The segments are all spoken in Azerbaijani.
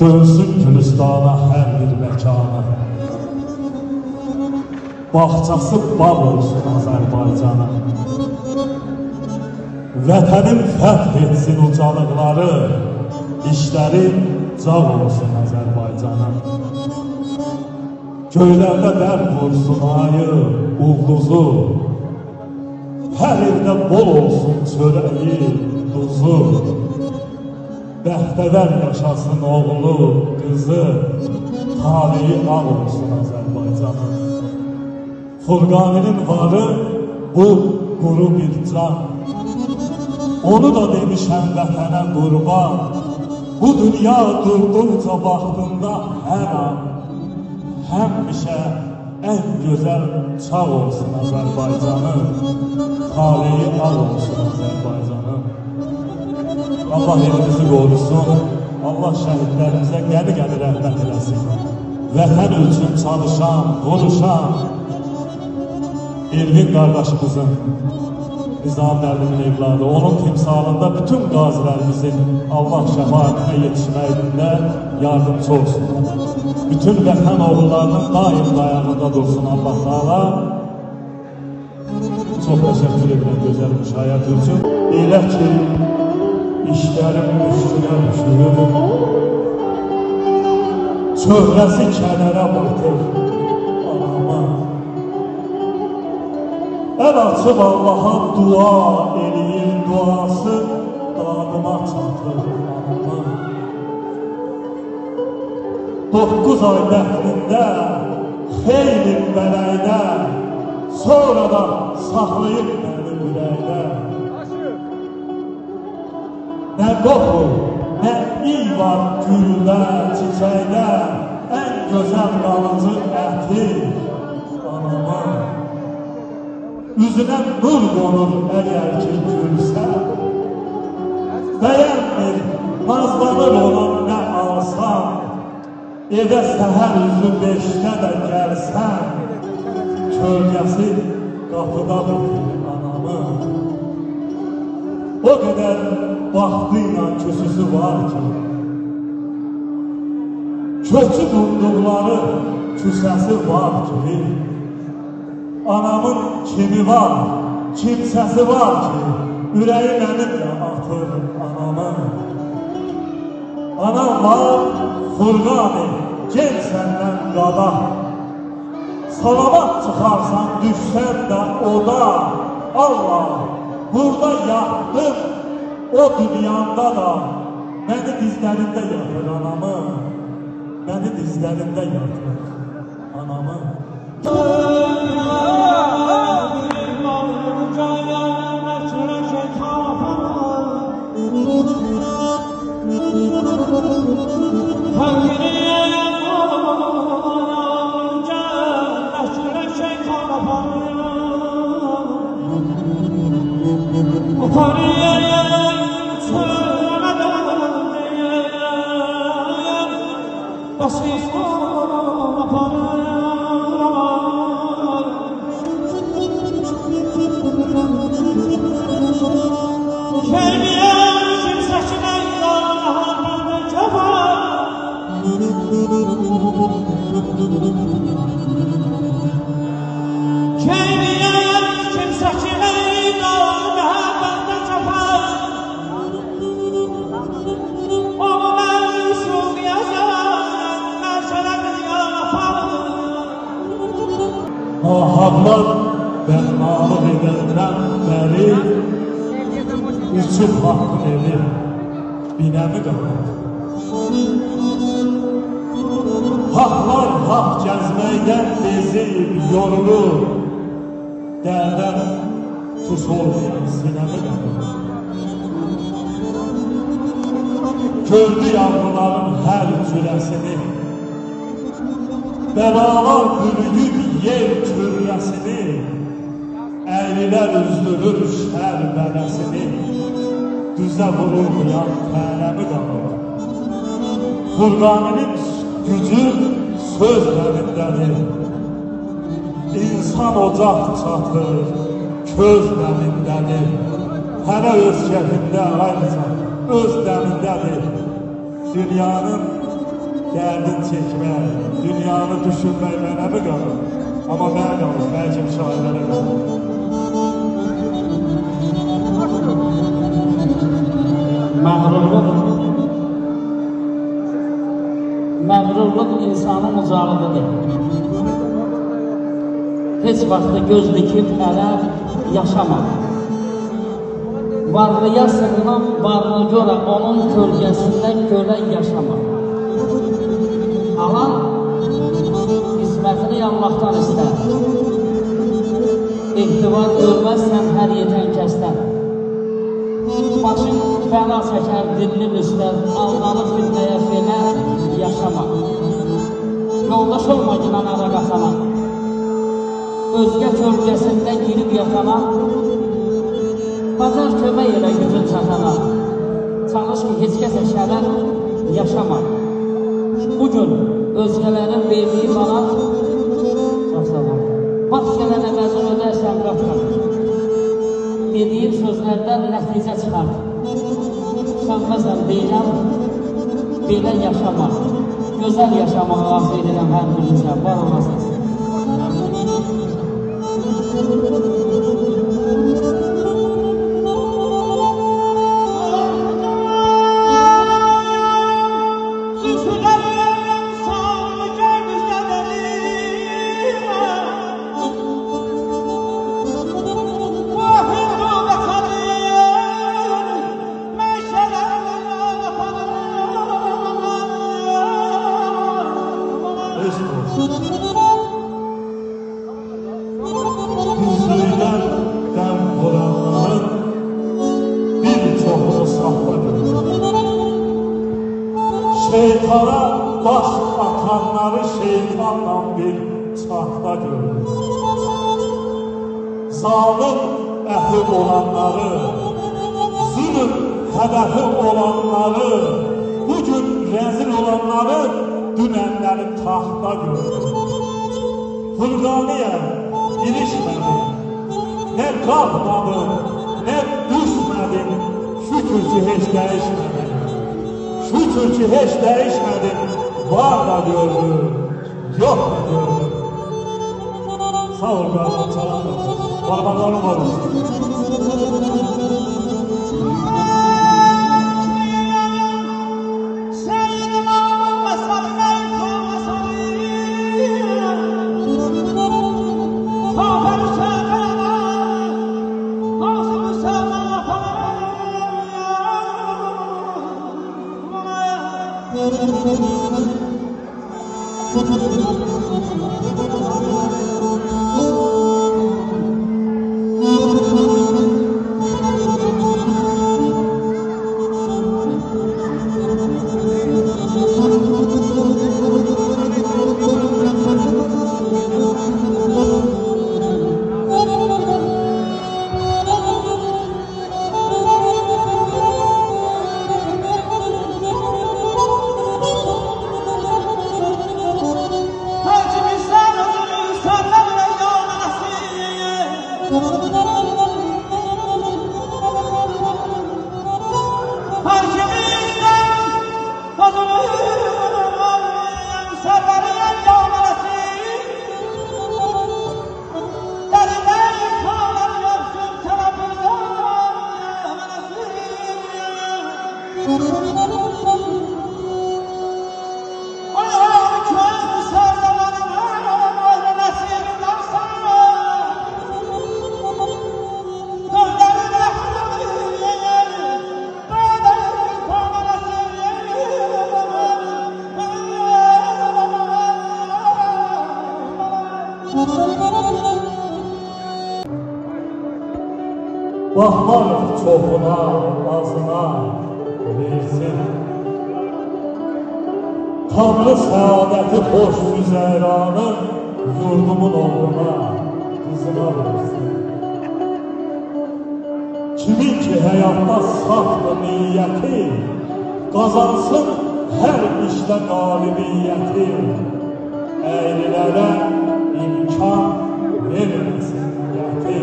Dönsün Gülistana hər bir məkana, Bağçası bağ olsun Azərbaycana. Vətənin fəth etsin ucalıqları, İşləri cağ olsun Azərbaycana. Göylərdə bərq vursun ayı, ulduzu, Hər evdə bol olsun çörəyi, duzu. Bəxtəvər yaşasın oğlu, qızı, taleyi ağ olsun Azərbaycanın. Furqaninin varı bu quru bir can. Onu da demişəm vətənə qurban. Bu dünya durduqca vaxtında hər an, həmişə ən gözəl çağ olsun Azərbaycanın. Taleyi ağ olsun Azərbaycanın. Allah evimizi qorusun, Allah şəhidlərimizə qəli-qəli rəhmət eləsin. Vətən üçün çalışan, vuruşan Elvin qardaşımızın, Nizam müəllimin evladı, onun timsalında bütün qazilərimizin Allah şəfaətinə yetişməyində yardımcı olsun. Bütün vətən oğullarının daim dayağında dursun Allah Taala. Çox təşəkkür edirəm gözəl müşahiyyət üçün. Elə ki, İşlərim üstünə düşürür, çöhrəsi kənərə batır anama. Əl açıb Allaha dua eləyir, duası dadıma çatır anama. 9 ay bəxtində, xeyli mələkdə, sonra da saxlayıb məni ürəkdə. Nə qoxu, nə il var güldə, çiçəkdə, ən gözəl qalıcı əti anama. Üzünə nur qonur əgər ki gülsə, bəyənmir, nazlanır onun nə alsam, evə səhər üzü 5-də də gəlsəm, kölgəsi qapıda bitir anamın. O qədər vaxtıyla küsüsü var ki, köçü qunduqları küsəsi var ki, anamın kimi var, kimsəsi var ki, ürəyi mənimlə atır anamın. Anam var, Furqani, gel səndən qada, salamat çıxarsan, düşsən də oda, Allah, burada yatdım, o dünyanda da məni dizlərində yatır anamı, məni dizlərində yatır anamı. Nahablar bərnalıq edəndən bəri üçün haqqın evi binəmi qalır. Haqlar haq gəzməkdən bezib, yorulur, dərdən tuş olmayan sinəmi qalır. Gördü yavruların hər cürəsini, bəlalar bürüyüb yer kürrəsini, əylilər üzdürür şər bələsini, düzə vurulmayan tənəmi qalır. Furqaninin gücü söz nəmindədir, İnsan ocaq çatır, köz nəmindədir, hələ öz kefində ayrıca öz dəmindədir. Dünyanın Dərdin çəkmək, dünyanı düşünmək mənə mi qalır? Amma mənə qalır, bəlkə şairlərə qalır. Məğrurluq insanın ucalığıdır. Heç vaxtı göz dikib ələ yaşama. Varlıya sığınıb, varlı görə onun kölgəsində gölə yaşama. Alan qismətini Allahdan istər. İhtivar görməzsən hər yetən kəsdən. Başın bəla çəkər, dilin üstər, aldanıb fitnəyə filə yaşama. Yoldaş olma günən ara qatana. Özgə kölgəsində girib yatana. Bacar kömək elə gücün çatana. Çalış ki, heç kəsə şərər yaşama. Bugün özgələrin verdiyi bana çox sağ ol. Vaxt gələn əvəzin ödərsən qatlar. Dediyim sözlərdən nəticə çıxar. Sönməzəm deyiləm, belə yaşama. Gözəl yaşamağı arzu edirəm hər birinizə. Var olasınız. Düzlükdən dəm vuranların bir çoxunu sahta görür. Şeytana baş atanları şeytanla bir çahta görür. Zalim əhib olanları, zülm hədəfi olanları, bugün rəzil olanları dünənləri taxta görür. Fırqaniyə ilişmədin, nə qalxmadın, nə düşmədin, şükür ki, heç dəyişmədin. Şükür ki, heç dəyişmədin, var da gördün, yox da gördün. Sağ ol, qardan çalan da, barbarlarım var olsun. Baxmarıq çoxuna, azına versin. Tanrı səadəti xoş güzəranın yurdumun oğluna, qızına versin. Kimin ki həyatda saxlı niyyəti, qazansın hər işdə qalibiyyəti. Əylilərə imkan verməsin yəti,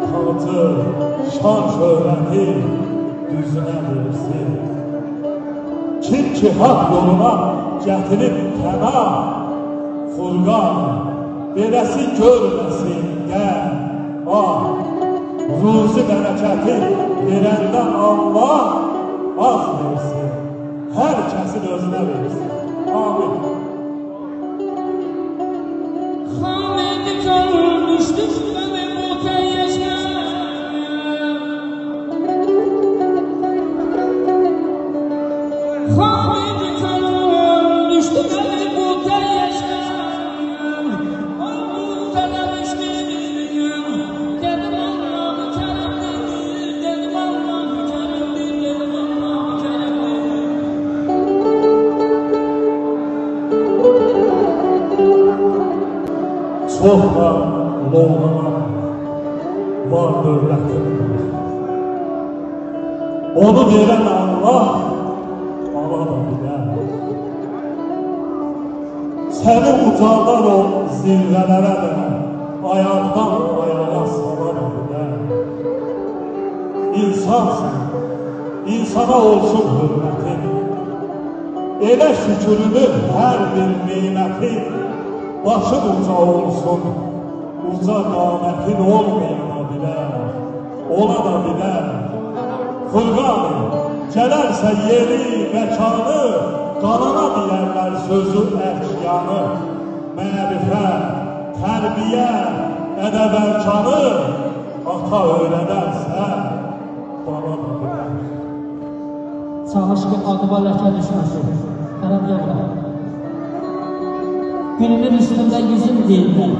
tahtı, şan şöhrəti düzünə versin. Kim ki hak yoluna gətirib təna, Furqan, beləsi görməsin qəm, ruzi bərəkəti verəndə Allah az versin, hər kəsin özünə versin. Amin. Hamidi görmüşdük beni bu teyyəşkə. Hamidi görmüşdük beni bu teyyəşkə. Onu tələmişdim, dedim Allah'ı kərəmdir, dedim Allah'ı kərəmdir, dedim Allah'ı kərəmdir. Çox var loğlana, var dövlətin. Onu verən Allah, ala da bilər. Səni ucaldar o zirvələrə də, ayaqdan ayağa salar bilər. İnsansın, insana olsun hürmətin. Elə şükürünün hər bir neymətin, başın uca olsun, uca qamətin olmayana bilər, ona da bilər. Furqan, gələrsə yeri, məkanı, qanana deyərlər sözü ərkiyanı. Mərifət, tərbiyə, ədəb-ərkanı, ata öyrədərsə, bana da bilər. Çalış ki adıma ləkə düşməsin, qərəm yoxlar. Gülümün üstündə yüzüm deyirlər.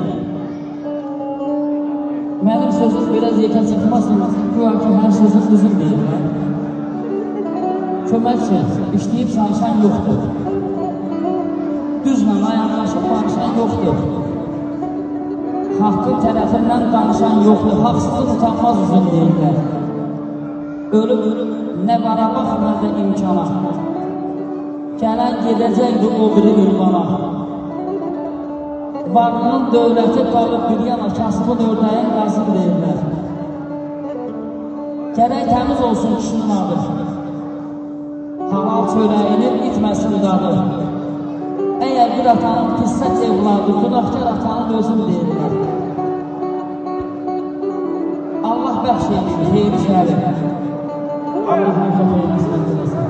Mənim sözüm biraz yekə çıxmasın, güya ki hər sözüm düzüm deyirlər. Köməkçi, işləyib çalışan yoxdur. Düzlə ayaqlaşıb barışan yoxdur. Haqqın tərəfindən danışan yoxdur, haqsızlıq utanmaz üzüm deyirlər. Ölüm, nə Qarabağ, nə də imkana. Gələn gedəcəkdir o biri ünvana. Varlının dövləti qalıb bir yana, kasıbın ördəyin qazım deyirlər. Gərək təmiz olsun kişinin adı. Halal çörəyinin itməsin dadı. Əgər bir atanın pissət evladı, günahkar atanın özüm deyirlər. Allah bəxş edir, xeyir şəri. Allah həmşə xeyrisini diləsin.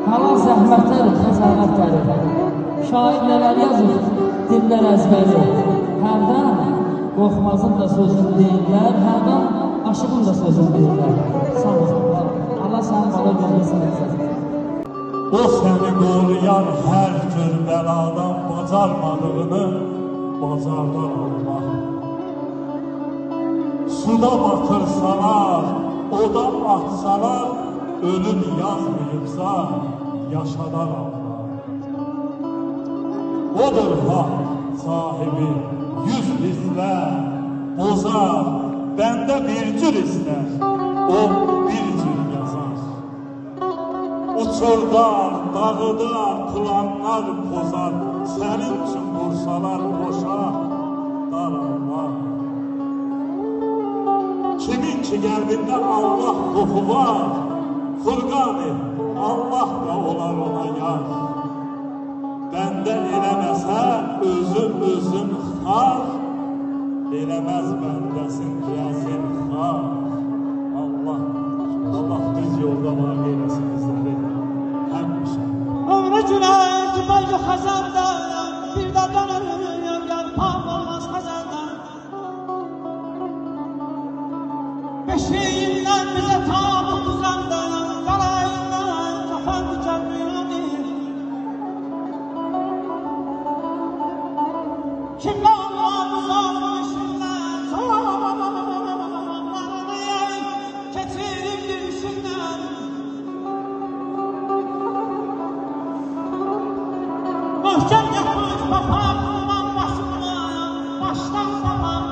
Halal zəhmətlərin, xəzanətlərin. Şair nələr yazır, dillər əzbəri. Hərdən qorxmazın da sözünü deyirlər, hərdən aşığın da sözünü deyirlər. Sağ olsunlar. Allah səni bala görməsin. O səni qoruyan hər cür bəladan bacarmadığını bacardan Allah. Suda batırsalar, oda atsalar, ölüm yazmayıbsa yaşadan Allah. Odur hak sahibi, yüz istər, bozar, bəndə bir cür istər, o bir cür yazar. Uçurdar, dağıdar, planlar pozar, sənin üçün vursalar boşa, daralmar. Kimin ki qəlbində Allah qoxu var, Furqan-ı, Allah da olar ona yar. Bəndə eləməsə özün xar, eləməz bəndəsin rəzin xar. Allah biz yolda var eyləsin bizləri həmişə. Ömrü günah tüpəlgü xəzəndə, bir də dönürüm, yarpaq olmaz xəzəndə. Beşiyindən bizə tabut düzəndə, qarayından kafan dikəlmiyonir. Kimdə olmaz olmuşundan, zorlarını keçirib dirişindən. Möhkəm yapmış papaq, aman başımla, başdan papaq,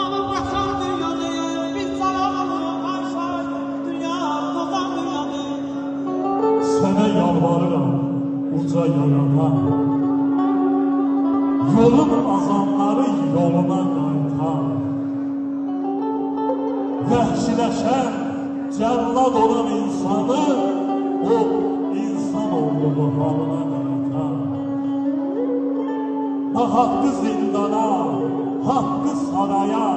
alıb qaçan dünyanı, biz zalalım, qarşar, dünya, qozan dünyanı. Sənə yalvarıram, uca yarana, yolun azanları yoluna qaytar. Vəhşiləşən, cəllad olan insanı, o olduğu halına qaytar. Haqqı zindana, haqqı saraya,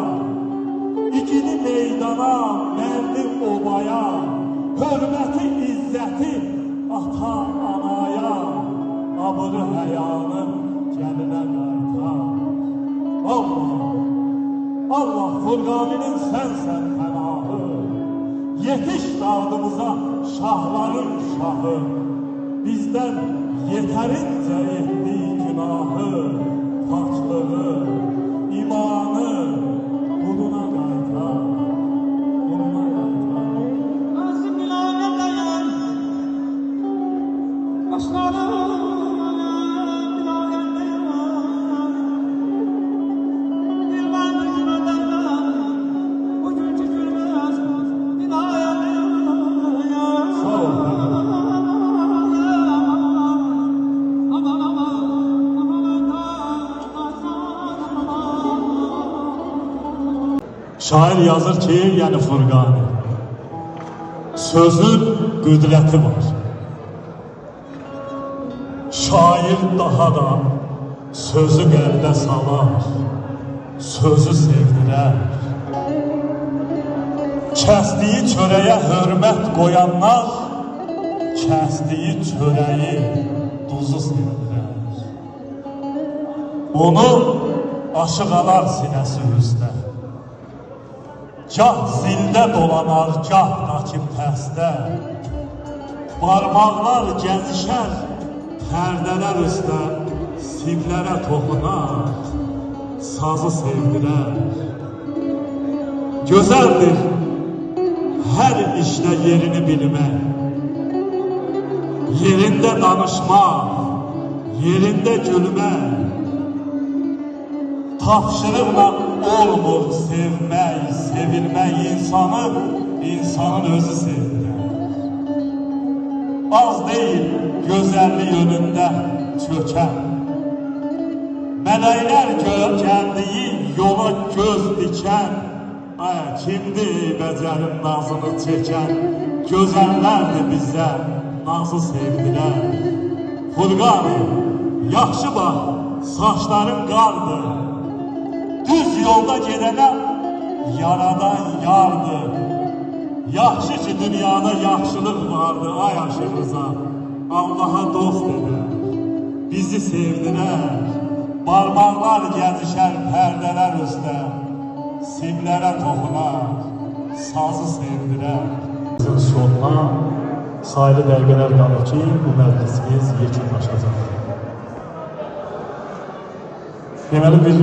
ikili meydana, mərdi obaya, hörməti, izzəti ata, anaya, abırı həyanı gəlinə qaytar. Allah, Allah Furqaninin sənsən pənahı, yetiş dadımıza şahların şahı, bizdən yetərincə etdi günahı, paçlığı, imanı, quluna qaytar, quluna qaytar. Azim bilanə dayan, başlarım bilanə dayan. Dilber düşmeden bugün tükürmez bilanə dayan. Sağ ol. Aman aman, Şair yazır ki, yəni Furqani, sözün qüdrəti var. Şair daha da sözü qəlbə salar, sözü sevdirər. Kəsdiyi çörəyə hörmət qoyanlar, kəsdiyi çörəyi duzu sevdirər. Onu aşıq alar sinəsi üstə. Gah zildə dolanar, gah rakib təstə. Barmaqlar gəzişər, pərdələr üstə, simlərə toxunar, sazı sevdirər. Gözəldir hər işdə yerini bilmək, yerində danışmaq, yerində gülmək. Tapşırıqla olmur sevmək, sevilmək insanı, insanın özü sevdirər. Az deyil gözəllik önündə çökən, mələklər gəldiyi yola göz dikən, kimdir bəcərin nazını çəkən, gözəllərdir bizə nazı sevdirər. Furqani, yaxşı bax, saçların qardır, düz yolda gedənə yaradan yardır. Yaxşı ki dünyada yaxşılıq vardır, ay aşırıza, Allaha dost edər, bizi sevdirər. Barmaqlar gəzişər pərdələr üstə, simlərə toxunar, sazı sevdirər. Bizim sonuna sayılı dəqiqələr qalır ki, bu məclisimiz yekunlaşacaq. Deməli bir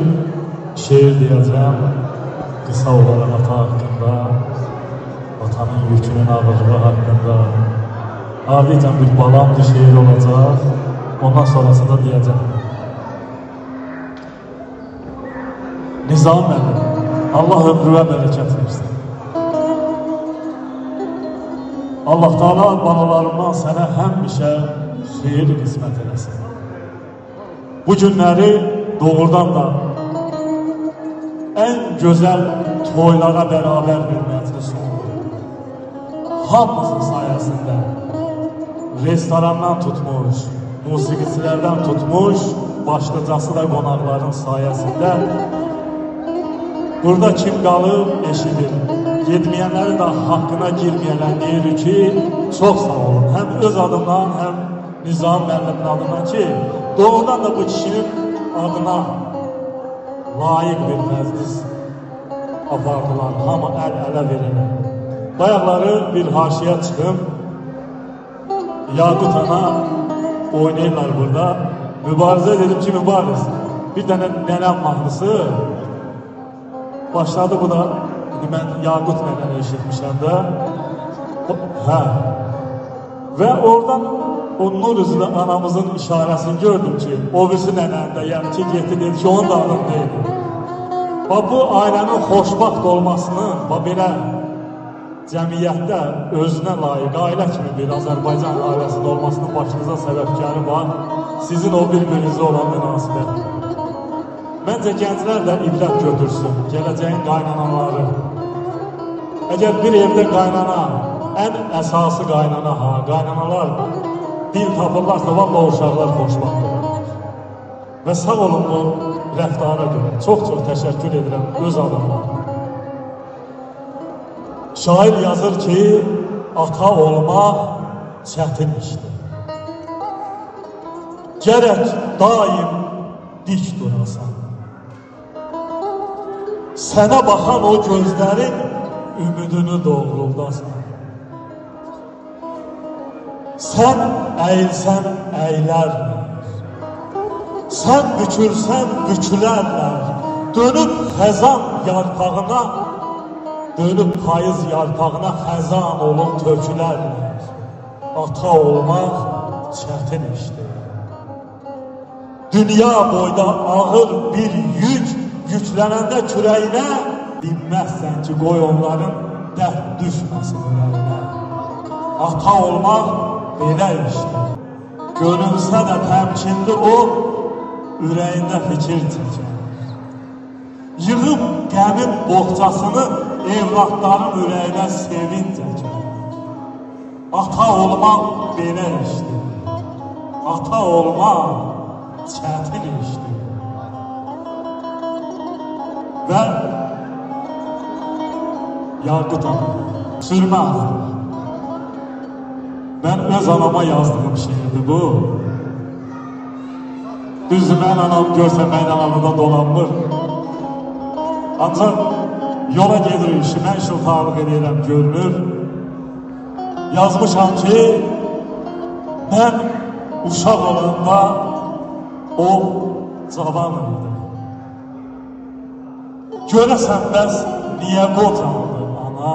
şeir deyəcəm, qısa olaraq ata haqqında, atanın yükünün ağırlığı haqqında. Ardıycan bir balamdır şeir olacaq, ondan sonrasında deyəcəm. Nizam müəllim, Allah ömrüvə bərəkət versin. Allah Teala balalarından sənə həmişə xeyir qismət eləsin. Bu günləri doğrudan da en güzel toylara beraber bir meclis oldu. Hamımızın sayesinde restorandan tutmuş, musiqicilərdən tutmuş, başlıcası da qonaqların sayesinde burada kim qalıb eşidir. Yetməyənləri də haqqına girməyənlər deyir ki, çox sağ olun. Həm öz adımdan, həm Nizam müəllimin adından ki, doğrudan da bu kişinin adına layık bir məclis apardılar, hamı əl-ələ verirlər. Bayaqları bir haşiyə çıxım, Yaqut ana oynayırlar burada. Mübarizə dedim ki, mübariz, bir dənə nənəm mahnısı başladı bu da, mən Yaqut nənəni eşitmişəm də. Hə. Və oradan o nur üzlü anamızın işarəsini gördüm ki, o birisi nənəndə, yəni ki, getdi dedi ki, onun da adım deyildi. Bu ailənin xoşbaxt olmasının, belə cəmiyyətdə özünə layiq, ailə kimi bir Azərbaycan ailəsində olmasının başınıza səbəbkarı var, sizin o bir-birinizə olan münasibət. Məncə gənclər də ibrət götürsün, gələcəyin qaynanaları. Əgər bir evdə qaynana, ən əsası qaynana, qaynanalar dil tapırlarsa vallahi o uşaqlar xoşbaxt olarlar. Və sağ olun bu rəftara görə. Çox-çox təşəkkür edirəm öz adımdan. Şair yazır ki, ata olmaq çətin işdir. Gərək daim dik durasan. Sənə baxan o gözlərin ümidini doğruldasan. Sən əyilsən əylərlər. Sən bükülsən bükülərlər. Dönüb xəzan yarpağına, dönüb payız yarpağına xəzan olub tökülərlər. Ata olmaq çətin işdir. Dünya boyda ağır bir yük yüklənəndə kürəyinə, dinməzsən ki, qoy onların dərd düşməsin ürəyinə. Ata olmaq belə işdir. Görünsə də təmkinli o, ürəyində fikir çəkər. Yığıb qəmin boğçasını evlatların ürəyinə sevinc əkər. Ata olmaq belə işdir. Ata olmaq çətin işdir. Və Yaqut ana, sürmə ağzı. Mən öz anama yazdığım şiirdir bu. Düzdür, mən anam görsə mən anamda dolanmır. Ancaq yola gedirik, şimən şıltarlıq edirəm, görünür. Yazmışam ki, mən uşaq olanda o cavan idi. Görəsən bəs niyə qocandı ana?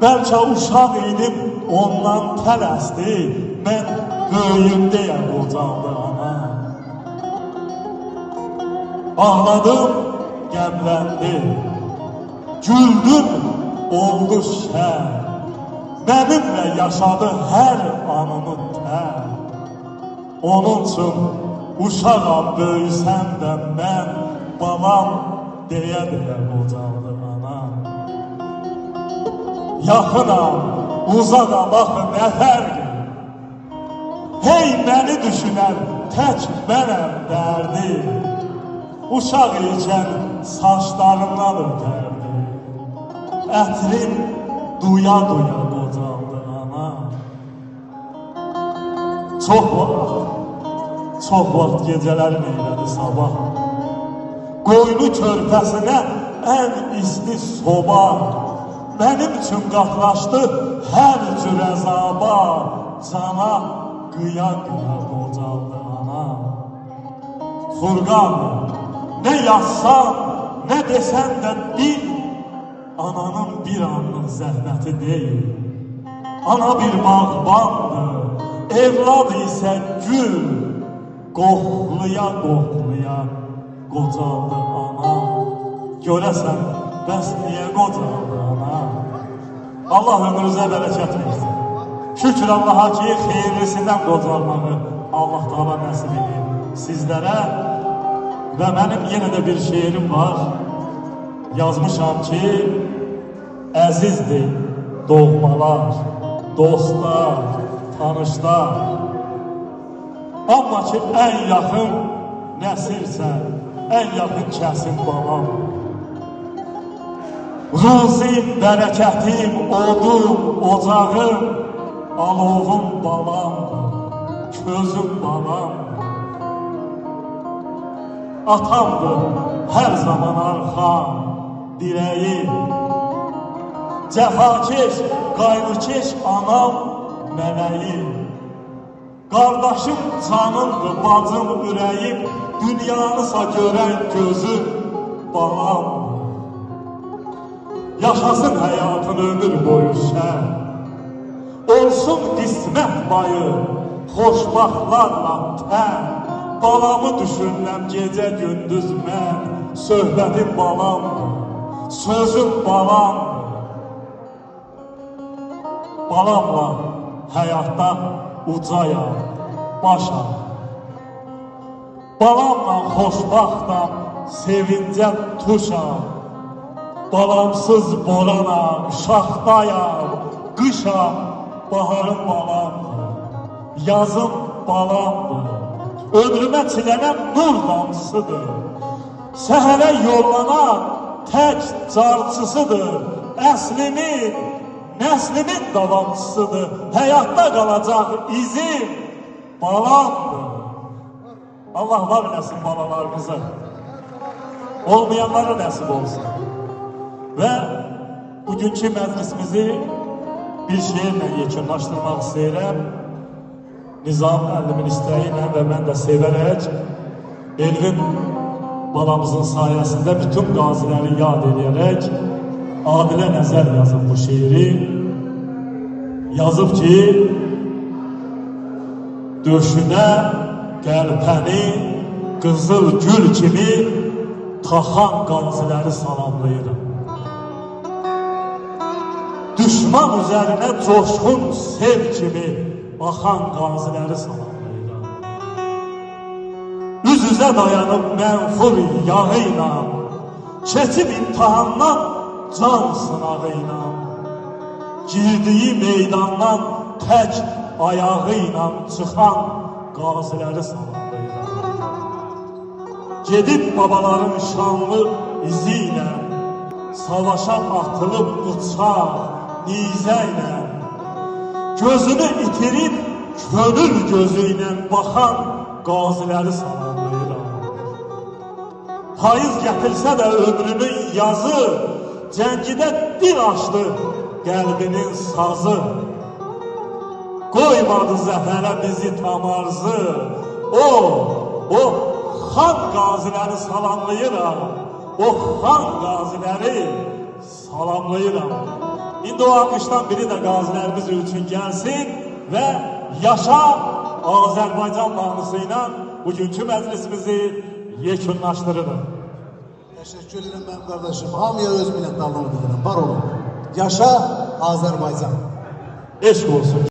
Bəlkə uşaq idim ondan tələsdi, mən böyüyüm deyə qocandı ana. Ağladım, qəmləndi, güldüm, oldu şər. Mənimlə yaşadı hər anımı tər. Onun üçün uşağam böyüsəm də mən balam deyə-deyə qocaldı ana. Yaxınam, uzaqam, axı nə fərqi? Hey məni düşünən tək mənəm dərdi. Uşaq ikən saçlarımdan ötərdi. Ətrin duya-duya qocaldı ana. Çox vaxt gecələrin eylədi sabah. Qoynu körpəsinə ən isti soba. Mənim üçün qatlaşdı hər cür əzaba. Cana qıya-qıya qocaldı ana. Furqan, nə yazsan, nə desən də bil, ananın bir anlıq zəhməti deyil. Ana bir bağbandır, evlad isə gül. Qoxluya-qoxluya qocaldı ana. Görəsən, bəs niyə qocaldı ana? Allah ömrünüzə bərəkət versin. Şükür Allaha ki, xeyirlisindən qocalmağı Allah Taala nəsib edir sizlərə. Və mənim yenə də bir şeirim var. Yazmışam ki, əzizdir doğmalar, dostlar, tanışlar. Amma ki, ən yaxın nəsilsə, ən yaxın kəsim balam. Ruzim, bərəkətim, odum, ocağım, alovum balamdır, közüm balamdır. Atamdır hər zaman arxam, dirəyim. Cəfakeş, qaynıkeş anam, mələyim. Qardaşım canımdır, bacım ürəyim, dünyanısa görən gözüm balam. Yaşasın həyatın ömür boyu şən, olsun qismət bayı, xoşbaxtlarla tən. Balamı düşünürəm gecə gündüz mən, söhbətim balamdır, sözüm balamdır. Balamla həyatda ucayam, başam. Balamla xoşbaxtam, sevincə tuşam. Balamsız boranam, şaxtayam, qışam. baharım balamdır, yazım balamdır, ömrümə çilənəm nur damcısıdır, səhərə yollanan tək carçısıdır, əslimin, nəslimin davamçısıdır, həyatda qalacaq izim balamdır. Allah var eləsin balalarımıza, olmayanlara nəsib olsun. Və bugünkü məclisimizi bir şeirlə yekunlaşdırmaq istəyirəm. Nizam Əllimin istəyi ilə və mən də sevərək Elvin balamızın sayəsində bütün qaziləri yad edərək Adilə Nəzər yazıb bu şeiri. Yazıb ki, döşünə qəlpəni qızıl gül kimi taxan qaziləri salamlayırım. Düşman üzərinə coşqun sel kimi baxan qaziləri salamlayıram. Üz-üzə dayanıb mənfur yağı ilə, keçib imtihandan can sınağı ilə, girdiyi meydandan tək ayağı ilə çıxan qaziləri salamlayıram. Gedib babaların şanlı izi ilə, savaşa atılıb bıçaq, nizə ilə, gözünü itirib könül gözü ilə baxan qaziləri salamlayıram. Payız gətirsə də ömrünün yazı, cəngidə dil açdı qəlbinin sazı. Qoymadı zəfərə bizi tam arzı, o xan qaziləri salamlayıram, o xan qaziləri salamlayıram. İndi o alqışdan biri də qazilərimiz üçün gəlsin və yaşa Azərbaycan mahnısı ilə bugünkü məclisimizi yekunlaşdırırıq. Teşekkür ederim benim kardeşim. Hamıya öz minnettarlığımı bildirim. Var olun. Yaşa Azerbaycan. Eşq olsun.